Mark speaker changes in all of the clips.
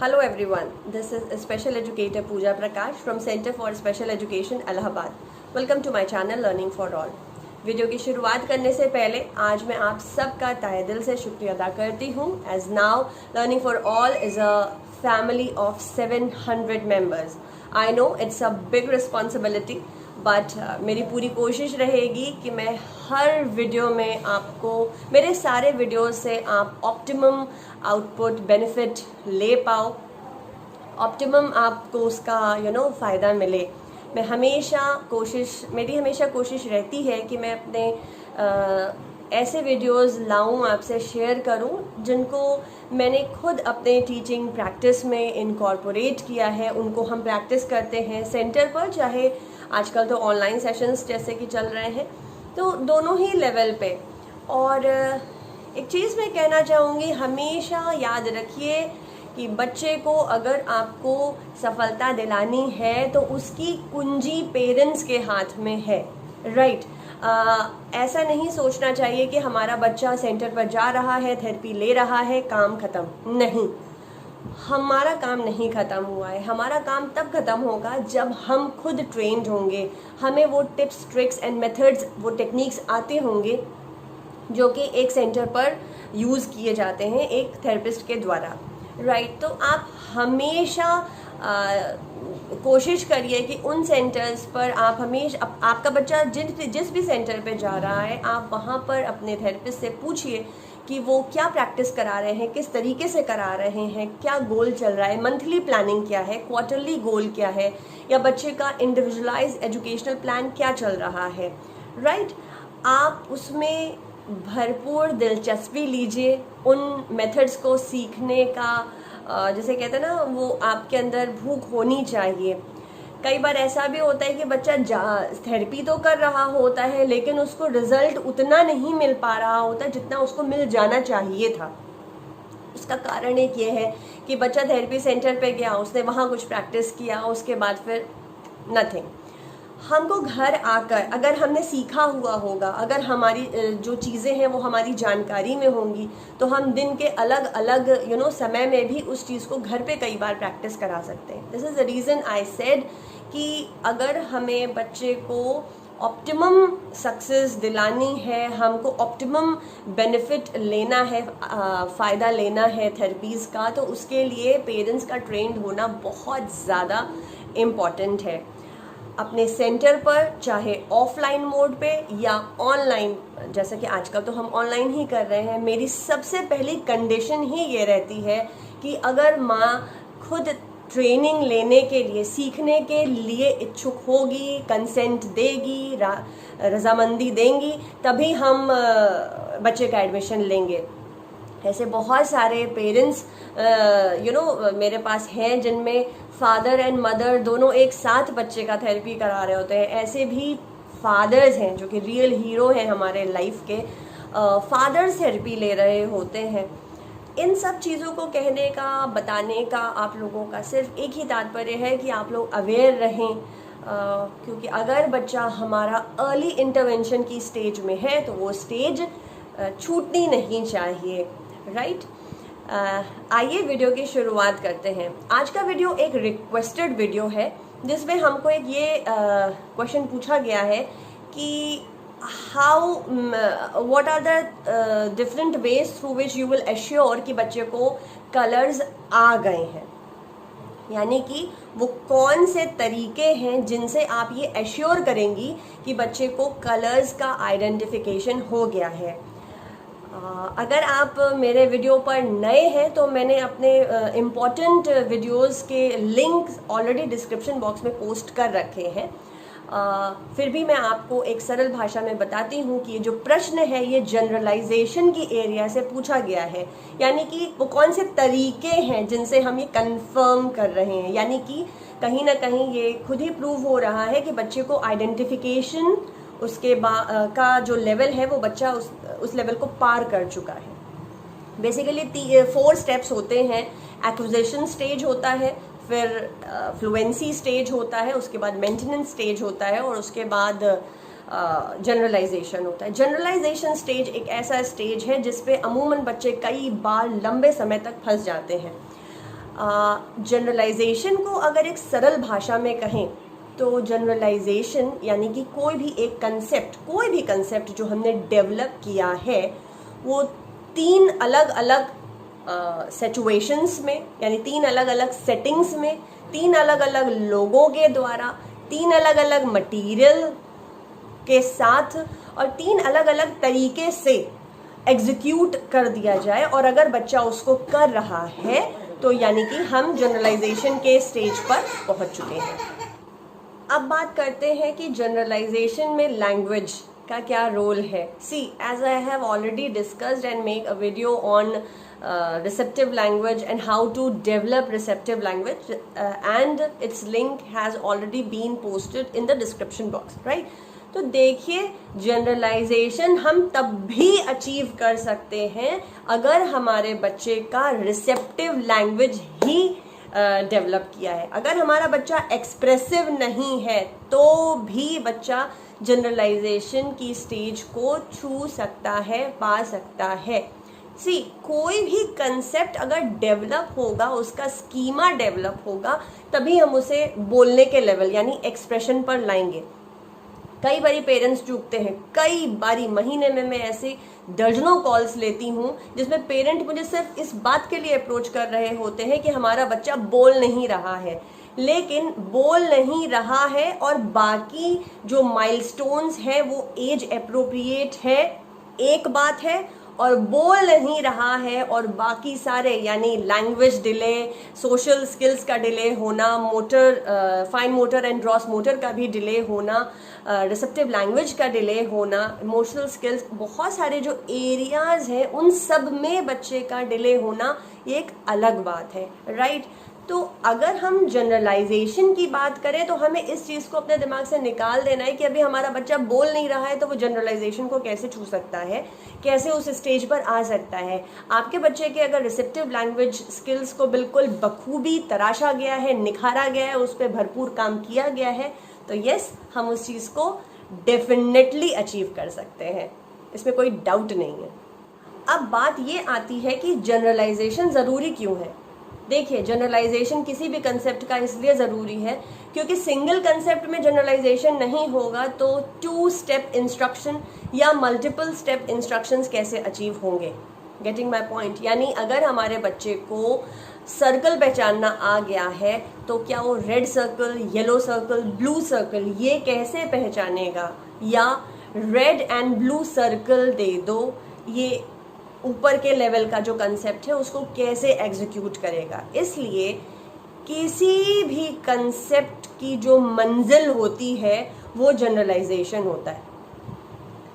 Speaker 1: Hello everyone, this is Special Educator Pooja Prakash from Center for Special Education, Allahabad. Welcome to my channel Learning for All. Video की शुरुआत करने से पहले आज मैं आप सबका तहे दिल से शुक्रिया अदा करती हूँ as now learning for all is a family of 700 members. I know it's a big responsibility but मेरी पूरी कोशिश रहेगी कि मैं हर वीडियो में आपको मेरे सारे वीडियोस से आप ऑप्टिमम आउटपुट बेनिफिट ले पाओ, ऑप्टिमम आपको उसका फ़ायदा मिले. मैं मेरी हमेशा कोशिश रहती है कि मैं अपने ऐसे वीडियोस लाऊं, आपसे शेयर करूं जिनको मैंने खुद अपने टीचिंग प्रैक्टिस में इनकॉर्पोरेट किया है. उनको हम प्रैक्टिस करते हैं सेंटर पर, चाहे आजकल तो ऑनलाइन सेशंस जैसे कि चल रहे हैं, तो दोनों ही लेवल पे. और एक चीज़ मैं कहना चाहूँगी, हमेशा याद रखिए कि बच्चे को अगर आपको सफलता दिलानी है तो उसकी कुंजी पेरेंट्स के हाथ में है. राइट. ऐसा नहीं सोचना चाहिए कि हमारा बच्चा सेंटर पर जा रहा है, थेरेपी ले रहा है, काम ख़त्म. नहीं, हमारा काम नहीं ख़त्म हुआ है. हमारा काम तब ख़त्म होगा जब हम खुद ट्रेंड होंगे, हमें वो टिप्स, ट्रिक्स एंड मेथड्स, वो टेक्निक्स आते होंगे जो कि एक सेंटर पर यूज़ किए जाते हैं एक थेरेपिस्ट के द्वारा. राइट. तो आप हमेशा कोशिश करिए कि उन सेंटर्स पर आप हमेशा आपका बच्चा जिस भी सेंटर पे जा रहा है, आप वहाँ पर अपने थेरेपिस्ट से पूछिए कि वो क्या प्रैक्टिस करा रहे हैं, किस तरीके से करा रहे हैं, क्या गोल चल रहा है, मंथली प्लानिंग क्या है, क्वार्टरली गोल क्या है, या बच्चे का इंडिविजुअलाइज एजुकेशनल प्लान क्या चल रहा है. राइट. आप उसमें भरपूर दिलचस्पी लीजिए, उन मेथड्स को सीखने का जैसे कहते हैं ना, वो आपके अंदर भूख होनी चाहिए. कई बार ऐसा भी होता है कि बच्चा थेरेपी तो कर रहा होता है लेकिन उसको रिजल्ट उतना नहीं मिल पा रहा होता जितना उसको मिल जाना चाहिए था. उसका कारण एक ये है कि बच्चा थेरेपी सेंटर पे गया, उसने वहाँ कुछ प्रैक्टिस किया, उसके बाद फिर नथिंग. हमको घर आकर अगर हमने सीखा हुआ होगा, अगर हमारी जो चीज़ें हैं वो हमारी जानकारी में होंगी, तो हम दिन के अलग अलग समय में भी उस चीज़ को घर पे कई बार प्रैक्टिस करा सकते हैं. This is the reason I said कि अगर हमें बच्चे को ऑप्टिमम सक्सेस दिलानी है, हमको ऑप्टिमम बेनिफिट लेना है, फ़ायदा लेना है थेरेपीज़ का, तो उसके लिए पेरेंट्स का ट्रेंड होना बहुत ज़्यादा इम्पॉर्टेंट है. अपने सेंटर पर, चाहे ऑफलाइन मोड पे या ऑनलाइन, जैसा कि आजकल तो हम ऑनलाइन ही कर रहे हैं, मेरी सबसे पहली कंडीशन ही ये रहती है कि अगर माँ खुद ट्रेनिंग लेने के लिए, सीखने के लिए इच्छुक होगी, कंसेंट देगी, रजामंदी देंगी, तभी हम बच्चे का एडमिशन लेंगे. ऐसे बहुत सारे पेरेंट्स मेरे पास हैं जिनमें फादर एंड मदर दोनों एक साथ बच्चे का थेरेपी करा रहे होते हैं. ऐसे भी फादर्स हैं जो कि रियल हीरो हैं हमारे लाइफ के, फादर्स थेरेपी ले रहे होते हैं. इन सब चीज़ों को कहने का, बताने का आप लोगों का सिर्फ एक ही तात्पर्य है कि आप लोग अवेयर रहें, क्योंकि अगर बच्चा हमारा अर्ली इंटरवेंशन की स्टेज में है तो वो स्टेज छूटनी नहीं चाहिए. राइट. आइए वीडियो की शुरुआत करते हैं. आज का वीडियो एक रिक्वेस्टेड वीडियो है जिसमें हमको एक ये क्वेश्चन पूछा गया है कि what are the different ways through which you will assure कि बच्चे को कलर्स आ गए हैं. यानी कि वो कौन से तरीके हैं जिनसे आप ये एश्योर करेंगी कि बच्चे को कलर्स का आइडेंटिफिकेशन हो गया है. अगर आप मेरे वीडियो पर नए हैं तो मैंने अपने इम्पॉर्टेंट वीडियोस के लिंक ऑलरेडी डिस्क्रिप्शन बॉक्स में पोस्ट कर रखे हैं. फिर भी मैं आपको एक सरल भाषा में बताती हूँ कि ये जो प्रश्न है ये जनरलाइजेशन की एरिया से पूछा गया है. यानी कि वो कौन से तरीके हैं जिनसे हम ये कंफर्म कर रहे हैं. यानी कि कहीं ना कहीं ये खुद ही प्रूव हो रहा है कि बच्चे को आइडेंटिफिकेशन उसके का जो लेवल है वो बच्चा उस लेवल को पार कर चुका है. बेसिकली 4 स्टेप्स होते हैं. एक्विजिशन स्टेज होता है, फिर फ्लुएंसी स्टेज होता है, उसके बाद मेंटेनेंस स्टेज होता है और उसके बाद जनरलाइजेशन होता है. जनरलाइजेशन स्टेज एक ऐसा स्टेज है जिस पे अमूमन बच्चे कई बार लंबे समय तक फंस जाते हैं. जनरलाइजेशन को अगर एक सरल भाषा में कहें तो जनरलाइजेशन यानी कि कोई भी कंसेप्ट जो हमने डेवलप किया है वो 3 अलग अलग सिचुएशंस में, यानी 3 अलग अलग सेटिंग्स में, 3 अलग अलग लोगों के द्वारा, 3 अलग अलग मटेरियल के साथ और 3 अलग अलग तरीके से एग्जीक्यूट कर दिया जाए, और अगर बच्चा उसको कर रहा है तो यानी कि हम जनरलाइजेशन के स्टेज पर पहुंच चुके हैं। अब बात करते हैं कि जनरलाइजेशन में लैंग्वेज का क्या रोल है। See, as I have already discussed and make a video on receptive language and how to develop receptive language, and its link has already been posted in the description box, right? तो देखिए, generalisation हम तब भी achieve कर सकते हैं अगर हमारे बच्चे का रिसेप्टिव लैंग्वेज ही डेवलप किया है। अगर हमारा बच्चा एक्सप्रेसिव नहीं है तो भी बच्चा जनरलाइजेशन की स्टेज को छू सकता है, पा सकता है। सी, कोई भी कंसेप्ट अगर डेवलप होगा, उसका स्कीमा डेवलप होगा, तभी हम उसे बोलने के लेवल यानी एक्सप्रेशन पर लाएंगे। कई बारी पेरेंट्स चूकते हैं, कई बारी महीने में मैं ऐसे दर्जनों कॉल्स लेती हूँ जिसमें पेरेंट मुझे सिर्फ इस बात के लिए अप्रोच कर रहे होते हैं कि हमारा बच्चा बोल नहीं रहा है, लेकिन बोल नहीं रहा है और बाकी जो माइलस्टोन्स हैं वो एज अप्रोप्रिएट है, एक बात है, और बोल नहीं रहा है और बाकी सारे यानी लैंग्वेज डिले, सोशल स्किल्स का डिले होना, fine motor and gross motor का भी डिले होना, रिसेप्टिव लैंग्वेज का डिले होना, इमोशनल स्किल्स, बहुत सारे जो एरियाज हैं उन सब में बच्चे का डिले होना ये एक अलग बात है, राइट? तो अगर हम जनरलाइजेशन की बात करें तो हमें इस चीज़ को अपने दिमाग से निकाल देना है कि अभी हमारा बच्चा बोल नहीं रहा है तो वो जनरलाइजेशन को कैसे छू सकता है, कैसे उस स्टेज पर आ सकता है। आपके बच्चे के अगर रिसेप्टिव लैंग्वेज स्किल्स को बिल्कुल बखूबी तराशा गया है, निखारा गया है, उस पर भरपूर काम किया गया है, तो यस, हम उस चीज़ को डेफिनेटली अचीव कर सकते हैं, इसमें कोई डाउट नहीं है। अब बात ये आती है कि जनरलाइजेशन ज़रूरी क्यों है। देखिए, जनरलाइजेशन किसी भी कंसेप्ट का इसलिए ज़रूरी है क्योंकि सिंगल कंसेप्ट में जनरलाइजेशन नहीं होगा तो 2 स्टेप इंस्ट्रक्शन या मल्टीपल स्टेप इंस्ट्रक्शंस कैसे अचीव होंगे। Getting my point? यानी अगर हमारे बच्चे को सर्कल पहचानना आ गया है तो क्या वो red circle, yellow circle, blue circle ये कैसे पहचानेगा, या रेड एंड ब्लू सर्कल दे दो, ये ऊपर के लेवल का जो कंसेप्ट है उसको कैसे एग्जीक्यूट करेगा। इसलिए किसी भी कंसेप्ट की जो मंजिल होती है वो जनरलाइजेशन होता है।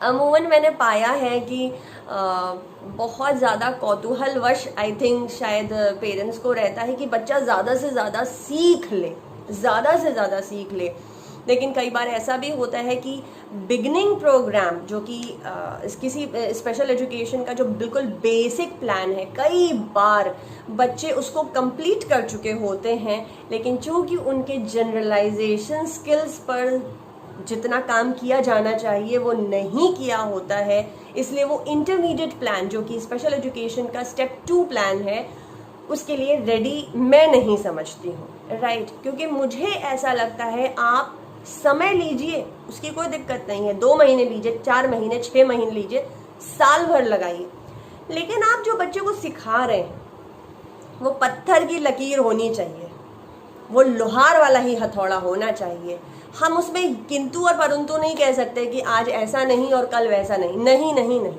Speaker 1: अमूमन मैंने पाया है कि बहुत ज़्यादा कौतूहलवश आई थिंक शायद पेरेंट्स को रहता है कि बच्चा ज़्यादा से ज़्यादा सीख ले, लेकिन कई बार ऐसा भी होता है कि बिगनिंग प्रोग्राम जो कि किसी स्पेशल एजुकेशन का जो बिल्कुल बेसिक प्लान है, कई बार बच्चे उसको कंप्लीट कर चुके होते हैं, लेकिन चूंकि उनके जनरलाइजेशन स्किल्स पर जितना काम किया जाना चाहिए वो नहीं किया होता है, इसलिए वो इंटरमीडिएट प्लान जो कि स्पेशल एजुकेशन का स्टेप 2 प्लान है उसके लिए रेडी मैं नहीं समझती हूँ, राइट? क्योंकि मुझे ऐसा लगता है आप समय लीजिए, उसकी कोई दिक्कत नहीं है, 2 महीने लीजिए, 4 महीने, 6 महीने लीजिए, साल भर लगाइए, लेकिन आप जो बच्चे को सिखा रहे हैं वो पत्थर की लकीर होनी चाहिए, वो लोहार वाला ही हथौड़ा होना चाहिए। हम उसमें किंतु और परंतु नहीं कह सकते कि आज ऐसा नहीं और कल वैसा नहीं।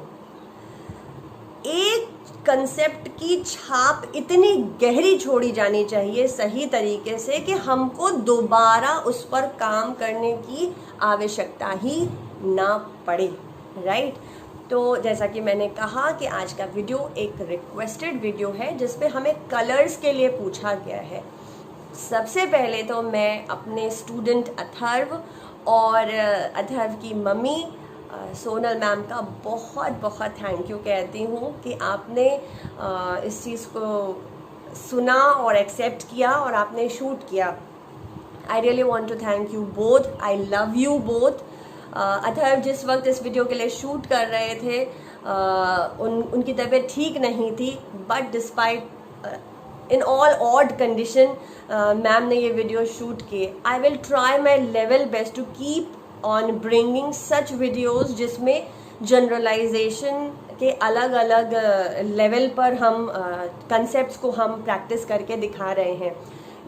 Speaker 1: एक कंसेप्ट की छाप इतनी गहरी छोड़ी जानी चाहिए सही तरीके से कि हमको दोबारा उस पर काम करने की आवश्यकता ही ना पड़े, राइट? तो जैसा कि मैंने कहा कि आज का वीडियो एक रिक्वेस्टेड वीडियो है जिसपे हमें कलर्स के लिए पूछा गया है। सबसे पहले तो मैं अपने स्टूडेंट अथर्व और अथर्व की मम्मी सोनल मैम का बहुत बहुत थैंक यू कहती हूँ कि आपने इस चीज़ को सुना और एक्सेप्ट किया और आपने शूट किया। I really want to thank you both, I love you both. Atharva जिस वक्त इस वीडियो के लिए शूट कर रहे थे उनकी तबीयत ठीक नहीं थी, but despite in all odd condition ma'am ने ये वीडियो शूट किए. I will try my level best to keep on bringing such videos जिसमें जनरलाइजेशन के अलग अलग लेवल पर हम कंसेप्ट्स को हम प्रैक्टिस करके दिखा रहे हैं.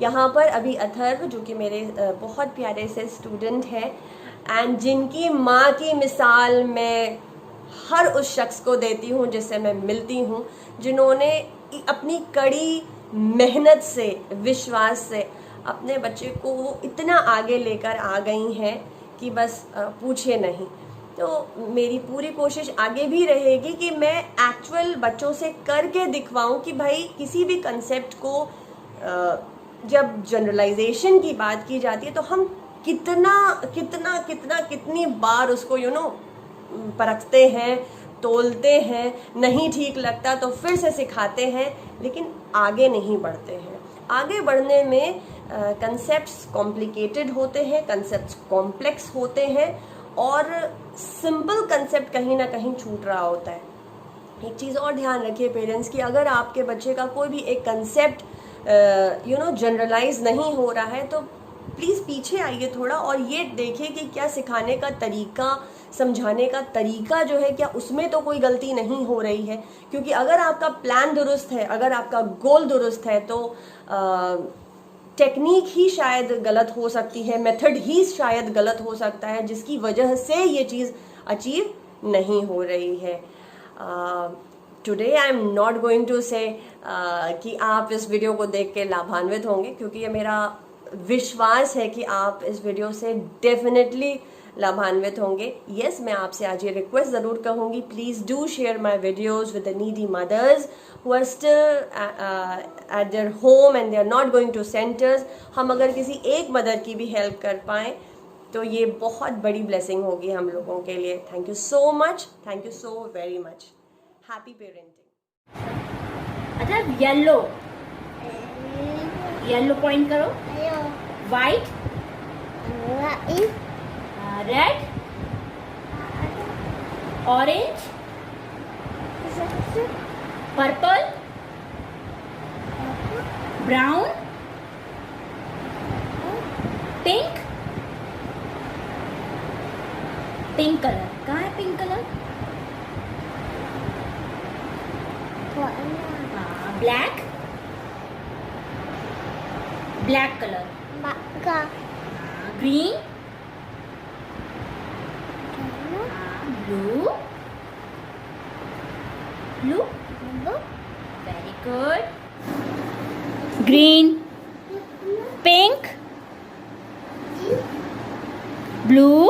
Speaker 1: यहाँ पर अभी अथर्व जो कि मेरे बहुत प्यारे से स्टूडेंट है एंड जिनकी माँ की मिसाल मैं हर उस शख्स को देती हूँ जिससे मैं मिलती हूँ, जिन्होंने अपनी कड़ी मेहनत से, विश्वास से अपने बच्चे को इतना आगे लेकर आ गई हैं कि बस पूछे नहीं. तो मेरी पूरी कोशिश आगे भी रहेगी कि मैं एक्चुअल बच्चों से करके दिखवाऊं कि भाई किसी भी कंसेप्ट को जब जनरलाइजेशन की बात की जाती है तो हम कितनी बार उसको परखते हैं, तोलते हैं, नहीं ठीक लगता तो फिर से सिखाते हैं, लेकिन आगे नहीं बढ़ते हैं. आगे बढ़ने में कंसेप्ट्स कॉम्प्लिकेटेड होते हैं, कंसेप्ट्स कॉम्प्लेक्स होते हैं और सिंपल कंसेप्ट कहीं ना कहीं छूट रहा होता है. एक चीज़ और ध्यान रखिए पेरेंट्स की, अगर आपके बच्चे का कोई भी एक कंसेप्ट जनरलाइज नहीं हो रहा है तो प्लीज़ पीछे आइए थोड़ा और ये देखिए कि क्या सिखाने का तरीका, समझाने का तरीका जो है क्या उसमें तो कोई गलती नहीं हो रही है. क्योंकि अगर आपका प्लान दुरुस्त है, अगर आपका गोल दुरुस्त है तो टेक्निक ही शायद गलत हो सकती है, मेथड ही शायद गलत हो सकता है जिसकी वजह से ये चीज़ अचीव नहीं हो रही है. Today I am not going to say कि आप इस वीडियो को देख के लाभान्वित होंगे, क्योंकि ये मेरा विश्वास है कि आप इस वीडियो से डेफिनेटली लाभान्वित होंगे. यस, मैं आपसे आज ये रिक्वेस्ट ज़रूर कहूँगी, please do share my videos with the needy mothers who are still at their home and they are not going to centers. हम अगर किसी एक मदर की भी हेल्प कर पाएँ तो ये बहुत बड़ी ब्लेसिंग होगी हम लोगों के लिए. Thank you so much, thank you so very much. Happy parenting.
Speaker 2: अच्छा, येलो, येलो पॉइंट करो. White, red, orange, purple, brown, pink. Pink colour कहाँ है? Pink colour. Black, black colour. Green, blue, blue. Very good. Green, pink, blue,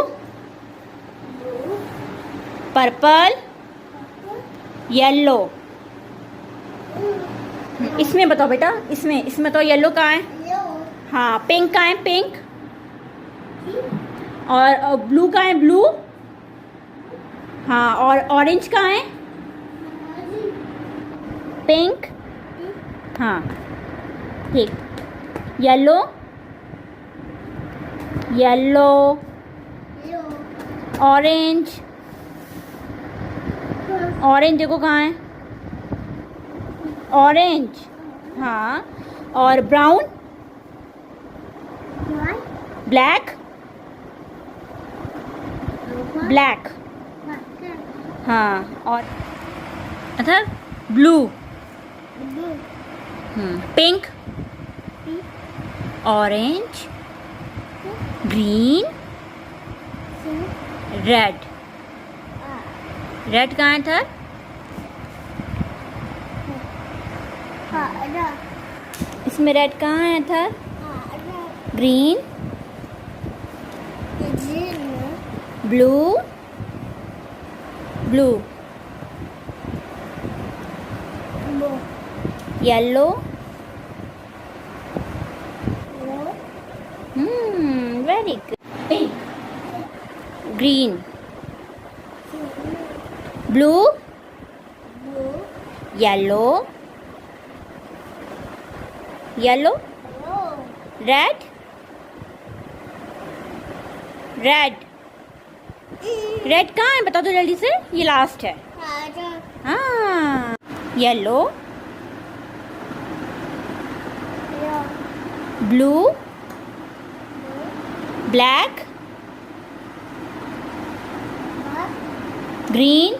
Speaker 2: purple, yellow. इसमें बताओ बेटा, इसमें तो yellow कहाँ है? हाँ, पिंक कहाँ है? पिंक. और ब्लू कहाँ है? ब्लू. हाँ, और ऑरेंज कहाँ है? पिंक. हाँ, ठीक. येलो, येलो, ऑरेंज, ऑरेंज देखो कहाँ है? ऑरेंज. हाँ, और ब्राउन, ब्लैक, ब्लैक. हाँ, और अच्छा blue, pink, orange, green, red. Red कहाँ है था? इसमें रेड कहाँ है था? Green, blue, blue, yellow. Very good. Pink, green, blue, yellow, yellow, red, red. Red कहाँ है बता दो जल्दी से, ये लास्ट है. हाँ, yellow, blue, black, green,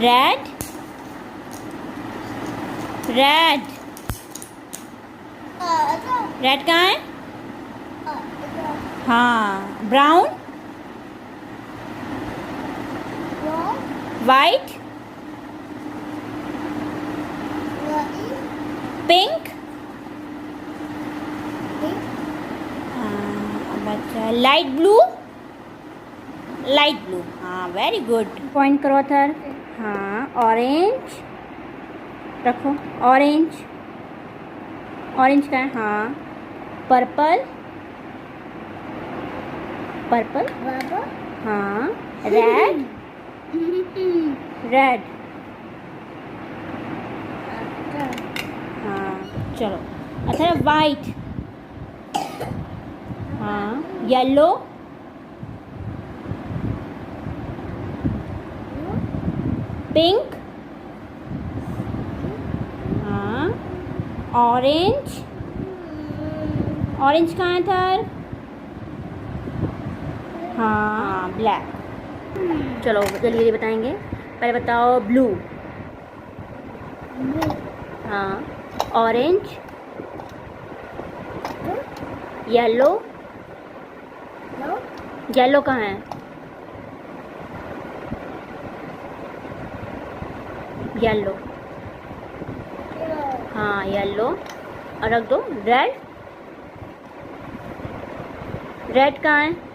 Speaker 2: red, red, red कहाँ है? हाँ, ब्राउन, वाइट, पिंक, बच्चा लाइट ब्लू, लाइट ब्लू, हाँ वेरी गुड। पॉइंट करो अथर। हाँ, ऑरेंज रखो, ऑरेंज, ऑरेंज का है? हाँ, पर्पल, पर्पल, हाँ, रेड, रेड, हाँ चलो अच्छा, वाइट, हाँ, येलो, पिंक, हाँ, ऑरेंज, ऑरेंज कहाँ है थर? हाँ, ब्लैक। चलो जल्दी जल्दी बताएंगे। पहले बताओ ब्लू, हाँ, ऑरेंज, येलो, येलो कहाँ है? येलो, हाँ येलो, और रख दो। रेड, रेड कहाँ है?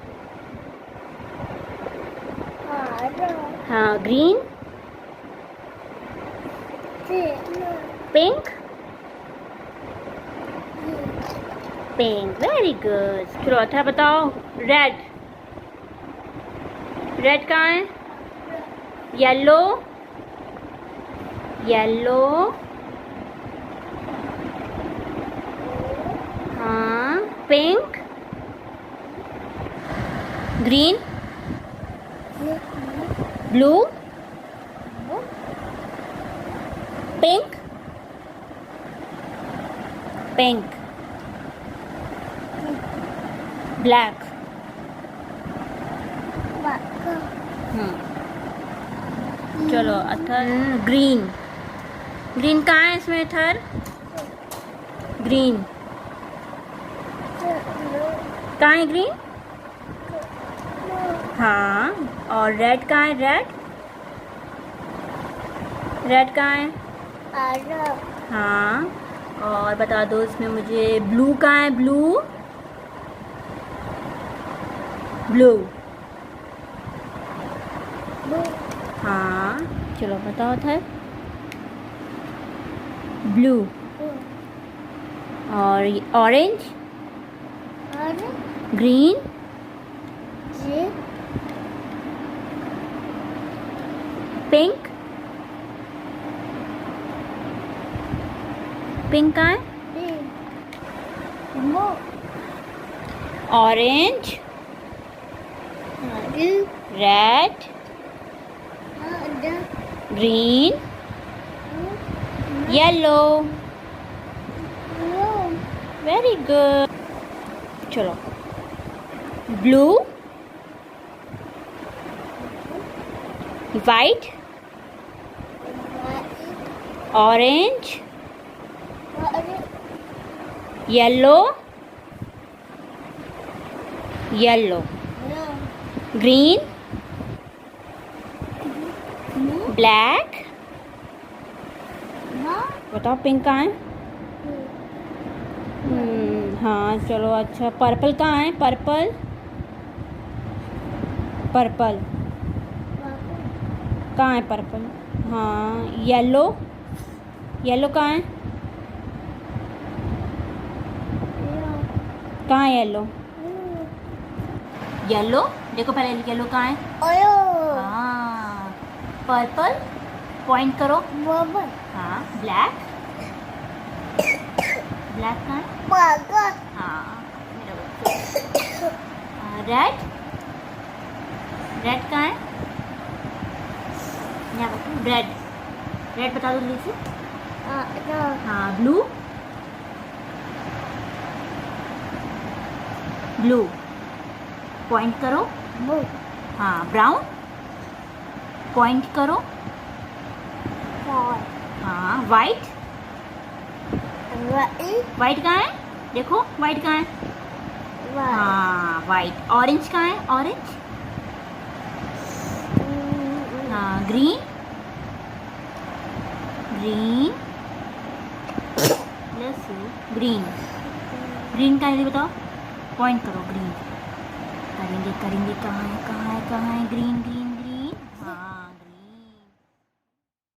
Speaker 2: हाँ, green, pink, pink, very good. चलो अच्छा बताओ, रेड, रेड कहाँ है? येलो, येलो, हाँ, pink, green, blue, pink, pink, black, चलो अथर ग्रीन, ग्रीन कहाँ है इसमें अथर? ग्रीन कहाँ है? ग्रीन, हाँ, और रेड कहाँ है? रेड, रेड कहाँ है? हाँ, और बता दो इसमें मुझे ब्लू कहाँ है? ब्लू, ब्लू, हाँ चलो बताओ था। ब्लू, और ऑरेंज, ग्रीन, पिंक, पिंक कहाँ है? Orange, red, green, yellow, very good. चलो blue, white, orange, yellow, yellow, green, black, बताओ पिंक कहाँ है? हाँ चलो अच्छा, पर्पल कहाँ है? पर्पल, पर्पल कहाँ है? पर्पल, हाँ, येलो, येलो कहाँ है? कहाँ है येलो? येलो देखो पहले, येलो कहाँ है? हाँ, पर्पल, पॉइंट करो। हाँ, ब्लैक, ब्लैक कहाँ है? हाँ, रेड, रेड कहाँ है? यहाँ बताओ, रेड, रेड बता दो जल्दी से। हाँ, ब्लू, ब्लू, पॉइंट करो। हाँ, ब्राउन, पॉइंट करो। हाँ, वाइट, वाइट कहाँ है? देखो वाइट कहाँ है? हाँ, वाइट। ऑरेंज कहाँ है? ऑरेंज। हाँ, ग्रीन, ग्रीन, ग्रीन, ग्रीन कहाँ है बताओ? पॉइंट करो। ग्रीन करेंगे, करेंगे। कहाँ है, कहाँ है, कहाँ है? Green, green,